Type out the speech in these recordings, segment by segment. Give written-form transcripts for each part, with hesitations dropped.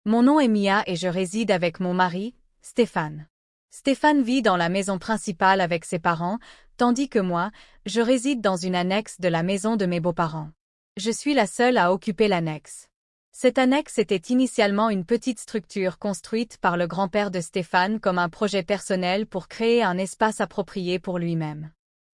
Mon nom est Mia et je réside avec mon mari, Stéphane. Stéphane vit dans la maison principale avec ses parents, tandis que moi, je réside dans une annexe de la maison de mes beaux-parents. Je suis la seule à occuper l'annexe. Cette annexe était initialement une petite structure construite par le grand-père de Stéphane comme un projet personnel pour créer un espace approprié pour lui-même.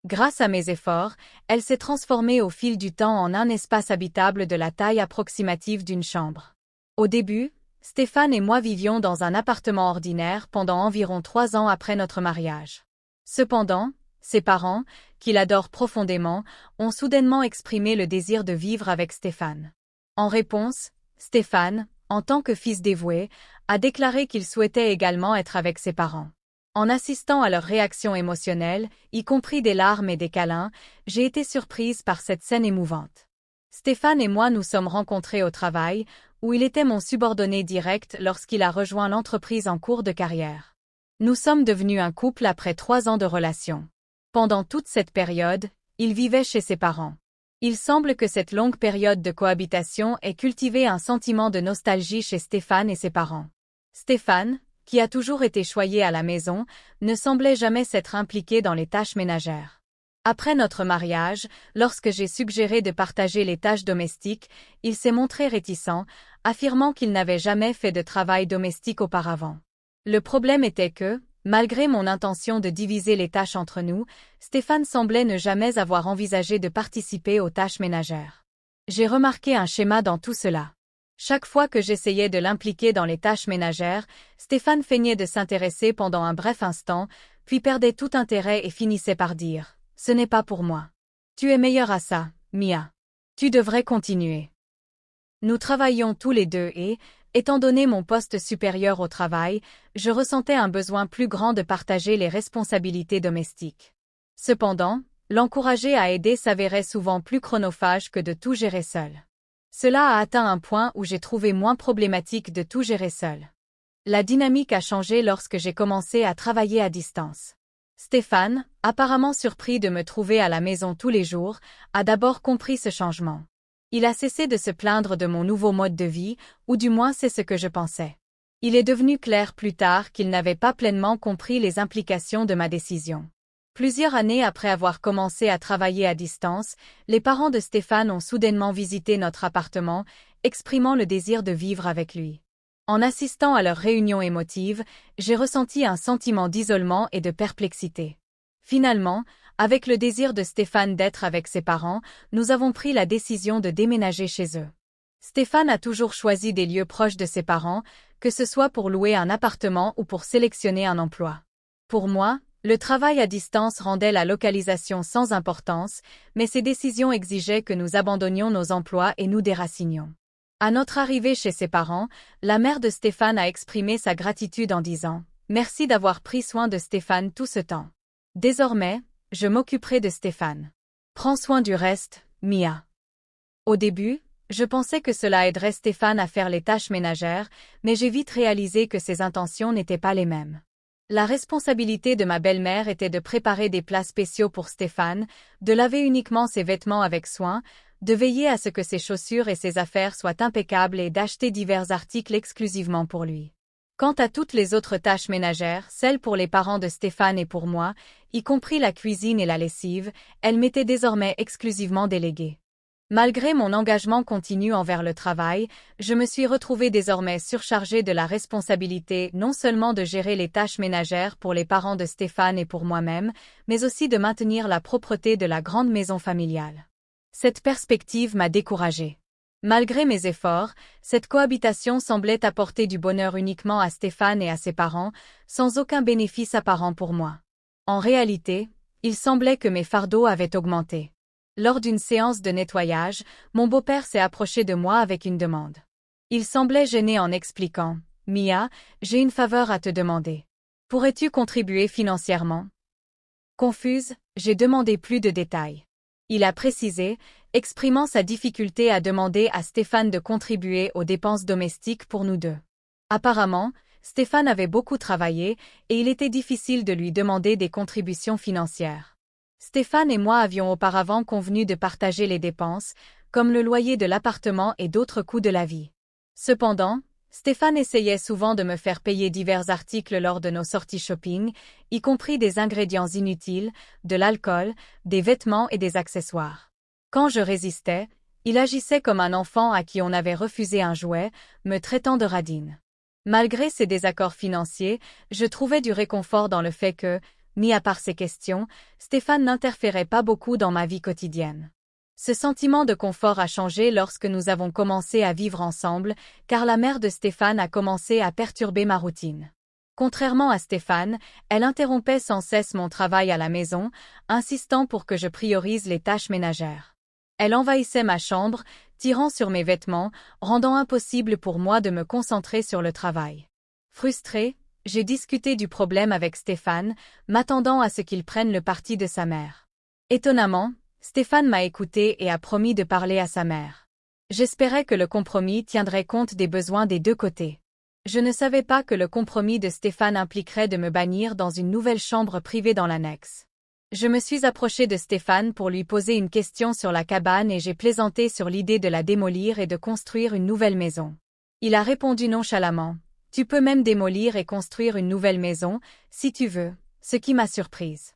Grâce à mes efforts, elle s'est transformée au fil du temps en un espace habitable de la taille approximative d'une chambre. Au début, Stéphane et moi vivions dans un appartement ordinaire pendant environ 3 ans après notre mariage. Cependant, ses parents, qui l'adorent profondément, ont soudainement exprimé le désir de vivre avec Stéphane. En réponse, Stéphane, en tant que fils dévoué, a déclaré qu'il souhaitait également être avec ses parents. En assistant à leurs réactions émotionnelles, y compris des larmes et des câlins, j'ai été surprise par cette scène émouvante. Stéphane et moi nous sommes rencontrés au travail, où il était mon subordonné direct lorsqu'il a rejoint l'entreprise en cours de carrière. Nous sommes devenus un couple après 3 ans de relation. Pendant toute cette période, il vivait chez ses parents. Il semble que cette longue période de cohabitation ait cultivé un sentiment de nostalgie chez Stéphane et ses parents. Stéphane, qui a toujours été choyé à la maison, ne semblait jamais s'être impliqué dans les tâches ménagères. Après notre mariage, lorsque j'ai suggéré de partager les tâches domestiques, il s'est montré réticent, affirmant qu'il n'avait jamais fait de travail domestique auparavant. Le problème était que, malgré mon intention de diviser les tâches entre nous, Stéphane semblait ne jamais avoir envisagé de participer aux tâches ménagères. J'ai remarqué un schéma dans tout cela. Chaque fois que j'essayais de l'impliquer dans les tâches ménagères, Stéphane feignait de s'intéresser pendant un bref instant, puis perdait tout intérêt et finissait par dire « Ce n'est pas pour moi. Tu es meilleure à ça, Mia. Tu devrais continuer. » Nous travaillions tous les deux et, étant donné mon poste supérieur au travail, je ressentais un besoin plus grand de partager les responsabilités domestiques. Cependant, l'encourager à aider s'avérait souvent plus chronophage que de tout gérer seul. Cela a atteint un point où j'ai trouvé moins problématique de tout gérer seul. La dynamique a changé lorsque j'ai commencé à travailler à distance. Stéphane, apparemment surpris de me trouver à la maison tous les jours, a d'abord compris ce changement. Il a cessé de se plaindre de mon nouveau mode de vie, ou du moins c'est ce que je pensais. Il est devenu clair plus tard qu'il n'avait pas pleinement compris les implications de ma décision. Plusieurs années après avoir commencé à travailler à distance, les parents de Stéphane ont soudainement visité notre appartement, exprimant le désir de vivre avec lui. En assistant à leur réunion émotive, j'ai ressenti un sentiment d'isolement et de perplexité. Finalement, avec le désir de Stéphane d'être avec ses parents, nous avons pris la décision de déménager chez eux. Stéphane a toujours choisi des lieux proches de ses parents, que ce soit pour louer un appartement ou pour sélectionner un emploi. Pour moi, le travail à distance rendait la localisation sans importance, mais ces décisions exigeaient que nous abandonnions nos emplois et nous déracinions. À notre arrivée chez ses parents, la mère de Stéphane a exprimé sa gratitude en disant « Merci d'avoir pris soin de Stéphane tout ce temps. Désormais, je m'occuperai de Stéphane. Prends soin du reste, Mia. » Au début, je pensais que cela aiderait Stéphane à faire les tâches ménagères, mais j'ai vite réalisé que ses intentions n'étaient pas les mêmes. La responsabilité de ma belle-mère était de préparer des plats spéciaux pour Stéphane, de laver uniquement ses vêtements avec soin, de veiller à ce que ses chaussures et ses affaires soient impeccables et d'acheter divers articles exclusivement pour lui. Quant à toutes les autres tâches ménagères, celles pour les parents de Stéphane et pour moi, y compris la cuisine et la lessive, elles m'étaient désormais exclusivement déléguées. Malgré mon engagement continu envers le travail, je me suis retrouvée désormais surchargée de la responsabilité non seulement de gérer les tâches ménagères pour les parents de Stéphane et pour moi-même, mais aussi de maintenir la propreté de la grande maison familiale. Cette perspective m'a découragée. Malgré mes efforts, cette cohabitation semblait apporter du bonheur uniquement à Stéphane et à ses parents, sans aucun bénéfice apparent pour moi. En réalité, il semblait que mes fardeaux avaient augmenté. Lors d'une séance de nettoyage, mon beau-père s'est approché de moi avec une demande. Il semblait gêné en expliquant « Mia, j'ai une faveur à te demander. Pourrais-tu contribuer financièrement ?» Confuse, j'ai demandé plus de détails. Il a précisé, exprimant sa difficulté à demander à Stéphane de contribuer aux dépenses domestiques pour nous deux. Apparemment, Stéphane avait beaucoup travaillé et il était difficile de lui demander des contributions financières. Stéphane et moi avions auparavant convenu de partager les dépenses, comme le loyer de l'appartement et d'autres coûts de la vie. Cependant, Stéphane essayait souvent de me faire payer divers articles lors de nos sorties shopping, y compris des ingrédients inutiles, de l'alcool, des vêtements et des accessoires. Quand je résistais, il agissait comme un enfant à qui on avait refusé un jouet, me traitant de radine. Malgré ces désaccords financiers, je trouvais du réconfort dans le fait que, mis à part ces questions, Stéphane n'interférait pas beaucoup dans ma vie quotidienne. Ce sentiment de confort a changé lorsque nous avons commencé à vivre ensemble, car la mère de Stéphane a commencé à perturber ma routine. Contrairement à Stéphane, elle interrompait sans cesse mon travail à la maison, insistant pour que je priorise les tâches ménagères. Elle envahissait ma chambre, tirant sur mes vêtements, rendant impossible pour moi de me concentrer sur le travail. Frustrée, j'ai discuté du problème avec Stéphane, m'attendant à ce qu'il prenne le parti de sa mère. Étonnamment, Stéphane m'a écouté et a promis de parler à sa mère. J'espérais que le compromis tiendrait compte des besoins des deux côtés. Je ne savais pas que le compromis de Stéphane impliquerait de me bannir dans une nouvelle chambre privée dans l'annexe. Je me suis approchée de Stéphane pour lui poser une question sur la cabane et j'ai plaisanté sur l'idée de la démolir et de construire une nouvelle maison. Il a répondu nonchalamment. Tu peux même démolir et construire une nouvelle maison, si tu veux, ce qui m'a surprise.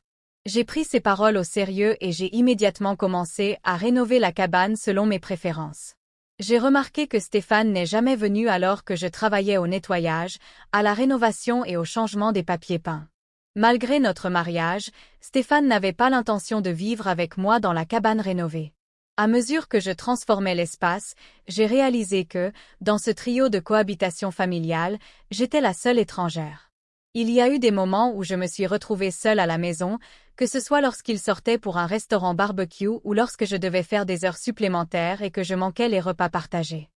J'ai pris ses paroles au sérieux et j'ai immédiatement commencé à rénover la cabane selon mes préférences. J'ai remarqué que Stéphane n'est jamais venu alors que je travaillais au nettoyage, à la rénovation et au changement des papiers peints. Malgré notre mariage, Stéphane n'avait pas l'intention de vivre avec moi dans la cabane rénovée. À mesure que je transformais l'espace, j'ai réalisé que, dans ce trio de cohabitation familiale, j'étais la seule étrangère. Il y a eu des moments où je me suis retrouvée seule à la maison, que ce soit lorsqu'il sortait pour un restaurant barbecue ou lorsque je devais faire des heures supplémentaires et que je manquais les repas partagés.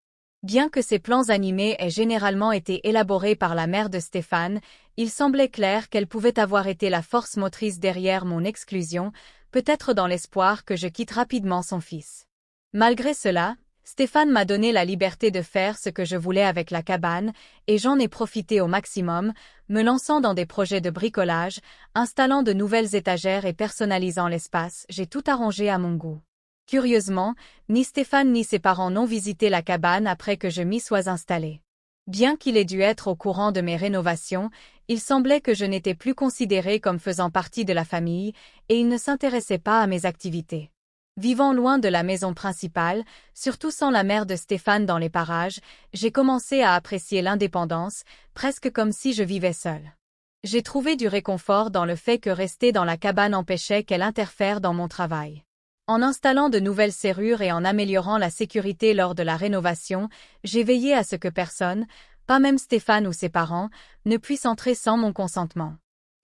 Bien que ces plans animés aient généralement été élaborés par la mère de Stéphane, il semblait clair qu'elle pouvait avoir été la force motrice derrière mon exclusion, peut-être dans l'espoir que je quitte rapidement son fils. Malgré cela, Stéphane m'a donné la liberté de faire ce que je voulais avec la cabane, et j'en ai profité au maximum, me lançant dans des projets de bricolage, installant de nouvelles étagères et personnalisant l'espace, j'ai tout arrangé à mon goût. Curieusement, ni Stéphane ni ses parents n'ont visité la cabane après que je m'y sois installée. Bien qu'il ait dû être au courant de mes rénovations, il semblait que je n'étais plus considérée comme faisant partie de la famille, et il ne s'intéressait pas à mes activités. Vivant loin de la maison principale, surtout sans la mère de Stéphane dans les parages, j'ai commencé à apprécier l'indépendance, presque comme si je vivais seule. J'ai trouvé du réconfort dans le fait que rester dans la cabane empêchait qu'elle interfère dans mon travail. En installant de nouvelles serrures et en améliorant la sécurité lors de la rénovation, j'ai veillé à ce que personne, pas même Stéphane ou ses parents, ne puisse entrer sans mon consentement.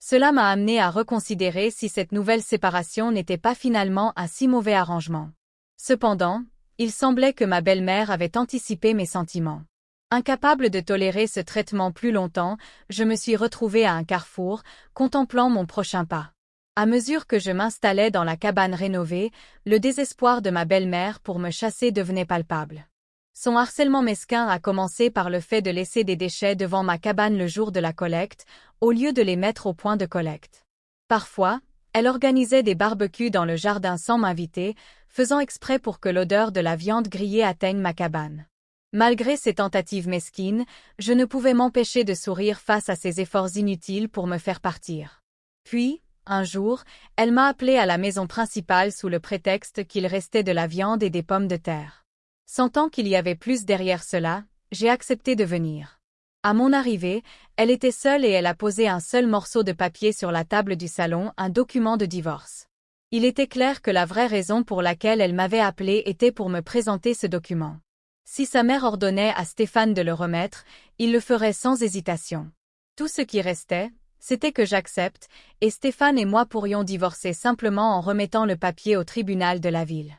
Cela m'a amené à reconsidérer si cette nouvelle séparation n'était pas finalement un si mauvais arrangement. Cependant, il semblait que ma belle-mère avait anticipé mes sentiments. Incapable de tolérer ce traitement plus longtemps, je me suis retrouvée à un carrefour, contemplant mon prochain pas. À mesure que je m'installais dans la cabane rénovée, le désespoir de ma belle-mère pour me chasser devenait palpable. Son harcèlement mesquin a commencé par le fait de laisser des déchets devant ma cabane le jour de la collecte, au lieu de les mettre au point de collecte. Parfois, elle organisait des barbecues dans le jardin sans m'inviter, faisant exprès pour que l'odeur de la viande grillée atteigne ma cabane. Malgré ces tentatives mesquines, je ne pouvais m'empêcher de sourire face à ses efforts inutiles pour me faire partir. Puis, un jour, elle m'a appelé à la maison principale sous le prétexte qu'il restait de la viande et des pommes de terre. Sentant qu'il y avait plus derrière cela, j'ai accepté de venir. À mon arrivée, elle était seule et elle a posé un seul morceau de papier sur la table du salon, un document de divorce. Il était clair que la vraie raison pour laquelle elle m'avait appelé était pour me présenter ce document. Si sa mère ordonnait à Stéphane de le remettre, il le ferait sans hésitation. Tout ce qui restait, c'était que j'accepte, et Stéphane et moi pourrions divorcer simplement en remettant le papier au tribunal de la ville.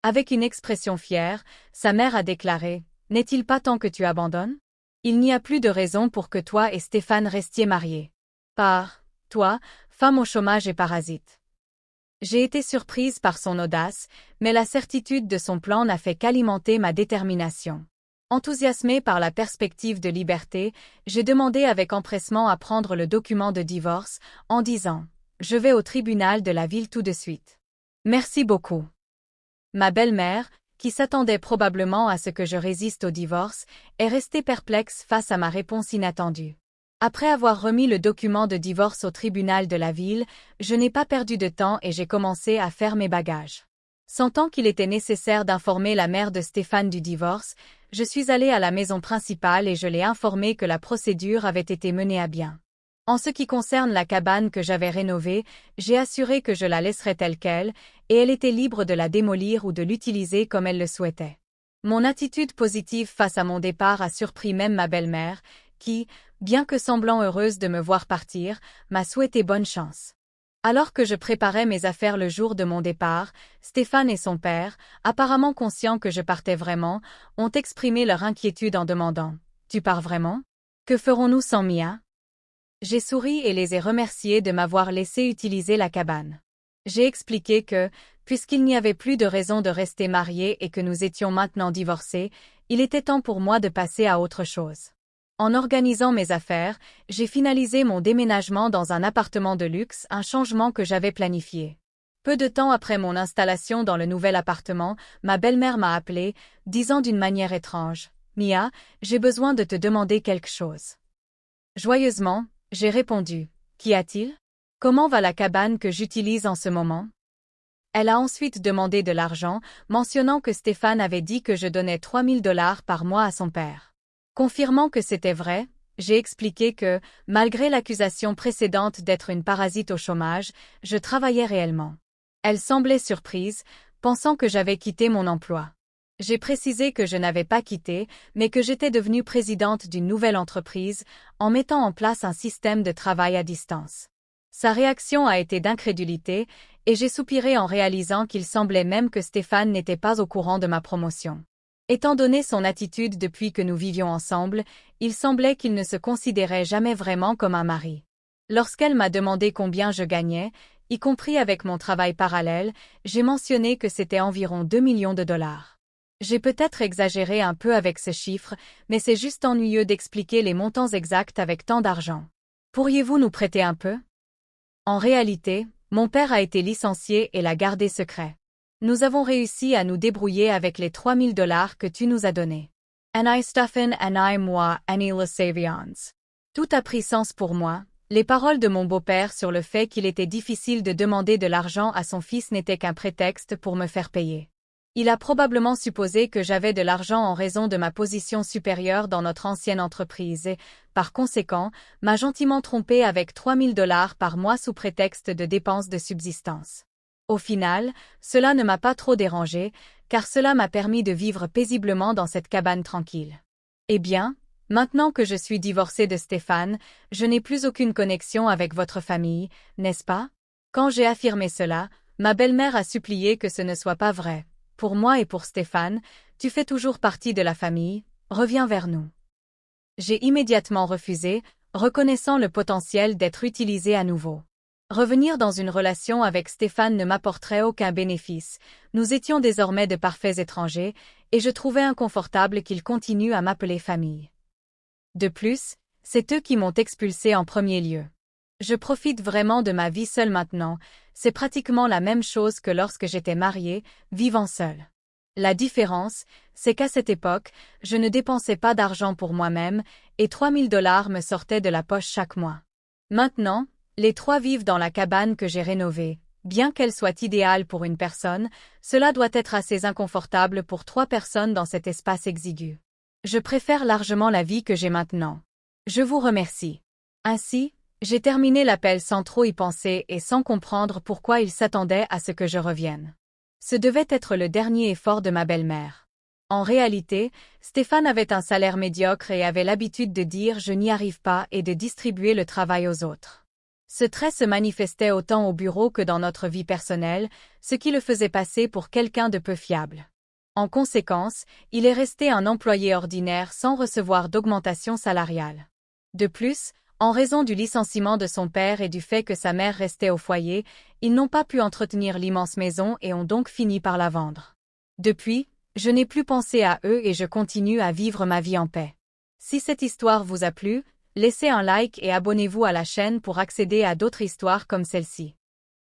Avec une expression fière, sa mère a déclaré « N'est-il pas temps que tu abandonnes ? Il n'y a plus de raison pour que toi et Stéphane restiez mariés. Par toi, femme au chômage et parasite. » J'ai été surprise par son audace, mais la certitude de son plan n'a fait qu'alimenter ma détermination. Enthousiasmée par la perspective de liberté, j'ai demandé avec empressement à prendre le document de divorce, en disant « Je vais au tribunal de la ville tout de suite. » Merci beaucoup. Ma belle-mère, qui s'attendait probablement à ce que je résiste au divorce, est resté perplexe face à ma réponse inattendue. Après avoir remis le document de divorce au tribunal de la ville, je n'ai pas perdu de temps et j'ai commencé à faire mes bagages. Sentant qu'il était nécessaire d'informer la mère de Stéphane du divorce, je suis allée à la maison principale et je l'ai informée que la procédure avait été menée à bien. En ce qui concerne la cabane que j'avais rénovée, j'ai assuré que je la laisserais telle qu'elle, et elle était libre de la démolir ou de l'utiliser comme elle le souhaitait. Mon attitude positive face à mon départ a surpris même ma belle-mère, qui, bien que semblant heureuse de me voir partir, m'a souhaité bonne chance. Alors que je préparais mes affaires le jour de mon départ, Stéphane et son père, apparemment conscients que je partais vraiment, ont exprimé leur inquiétude en demandant « Tu pars vraiment? Que ferons-nous sans Mia ?» J'ai souri et les ai remerciés de m'avoir laissé utiliser la cabane. J'ai expliqué que, puisqu'il n'y avait plus de raison de rester mariés et que nous étions maintenant divorcés, il était temps pour moi de passer à autre chose. En organisant mes affaires, j'ai finalisé mon déménagement dans un appartement de luxe, un changement que j'avais planifié. Peu de temps après mon installation dans le nouvel appartement, ma belle-mère m'a appelé, disant d'une manière étrange « Mia, j'ai besoin de te demander quelque chose. » Joyeusement, j'ai répondu « Qu'y a-t-il? Comment va la cabane que j'utilise en ce moment ?» Elle a ensuite demandé de l'argent, mentionnant que Stéphane avait dit que je donnais $3000 par mois à son père. Confirmant que c'était vrai, j'ai expliqué que, malgré l'accusation précédente d'être une parasite au chômage, je travaillais réellement. Elle semblait surprise, pensant que j'avais quitté mon emploi. J'ai précisé que je n'avais pas quitté, mais que j'étais devenue présidente d'une nouvelle entreprise, en mettant en place un système de travail à distance. Sa réaction a été d'incrédulité, et j'ai soupiré en réalisant qu'il semblait même que Stéphane n'était pas au courant de ma promotion. Étant donné son attitude depuis que nous vivions ensemble, il semblait qu'il ne se considérait jamais vraiment comme un mari. Lorsqu'elle m'a demandé combien je gagnais, y compris avec mon travail parallèle, j'ai mentionné que c'était environ 2 millions de dollars. J'ai peut-être exagéré un peu avec ce chiffre, mais c'est juste ennuyeux d'expliquer les montants exacts avec tant d'argent. Pourriez-vous nous prêter un peu? En réalité, mon père a été licencié et l'a gardé secret. Nous avons réussi à nous débrouiller avec les $3000 que tu nous as donnés. Annie Stephen, Annie moi, Annie le Savians. Tout a pris sens pour moi. Les paroles de mon beau-père sur le fait qu'il était difficile de demander de l'argent à son fils n'étaient qu'un prétexte pour me faire payer. Il a probablement supposé que j'avais de l'argent en raison de ma position supérieure dans notre ancienne entreprise et, par conséquent, m'a gentiment trompé avec $3000 par mois sous prétexte de dépenses de subsistance. Au final, cela ne m'a pas trop dérangé, car cela m'a permis de vivre paisiblement dans cette cabane tranquille. Eh bien, maintenant que je suis divorcée de Stéphane, je n'ai plus aucune connexion avec votre famille, n'est-ce pas? Quand j'ai affirmé cela, ma belle-mère a supplié que ce ne soit pas vrai. Pour moi et pour Stéphane, tu fais toujours partie de la famille, reviens vers nous. J'ai immédiatement refusé, reconnaissant le potentiel d'être utilisé à nouveau. Revenir dans une relation avec Stéphane ne m'apporterait aucun bénéfice, nous étions désormais de parfaits étrangers, et je trouvais inconfortable qu'il continue à m'appeler famille. De plus, c'est eux qui m'ont expulsé en premier lieu. Je profite vraiment de ma vie seule maintenant, c'est pratiquement la même chose que lorsque j'étais mariée, vivant seule. La différence, c'est qu'à cette époque, je ne dépensais pas d'argent pour moi-même, et $3000 me sortaient de la poche chaque mois. Maintenant, les trois vivent dans la cabane que j'ai rénovée. Bien qu'elle soit idéale pour une personne, cela doit être assez inconfortable pour 3 personnes dans cet espace exigu. Je préfère largement la vie que j'ai maintenant. Je vous remercie. Ainsi, j'ai terminé l'appel sans trop y penser et sans comprendre pourquoi il s'attendait à ce que je revienne. Ce devait être le dernier effort de ma belle-mère. En réalité, Stéphane avait un salaire médiocre et avait l'habitude de dire « je n'y arrive pas » et de distribuer le travail aux autres. Ce trait se manifestait autant au bureau que dans notre vie personnelle, ce qui le faisait passer pour quelqu'un de peu fiable. En conséquence, il est resté un employé ordinaire sans recevoir d'augmentation salariale. De plus, en raison du licenciement de son père et du fait que sa mère restait au foyer, ils n'ont pas pu entretenir l'immense maison et ont donc fini par la vendre. Depuis, je n'ai plus pensé à eux et je continue à vivre ma vie en paix. Si cette histoire vous a plu, laissez un like et abonnez-vous à la chaîne pour accéder à d'autres histoires comme celle-ci.